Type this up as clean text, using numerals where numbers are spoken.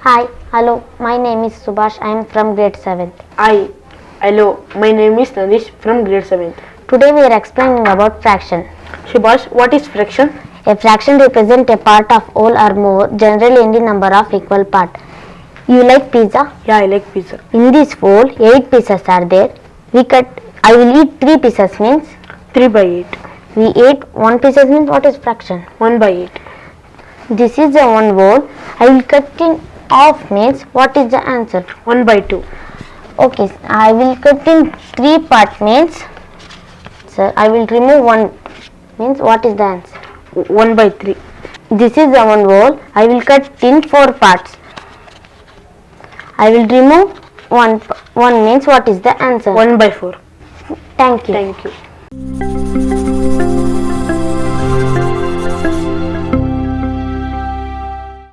Hi, hello, my name is Subhash. I am from grade 7th. Hi, hello, my name is Nadish from grade 7th. Today we are explaining about fraction. Subhash, what is fraction? A fraction represents a part of whole or more, generally any number of equal parts. You like pizza? Yeah, I like pizza. In this whole, 8 pieces are there. I will eat 3 pieces means 3 by 8. we ate 1 pieces means what is fraction? 1 by 8. This is the one whole. I will cut in half means what is the answer? 1 by 2. Okay, I will cut in 3 part means, sir, I will remove 1 means what is the answer? 1 by 3. This is the one whole. I will cut in 4 parts. I will remove 1 means what is the answer? 1 by 4. Thank you. Thank you.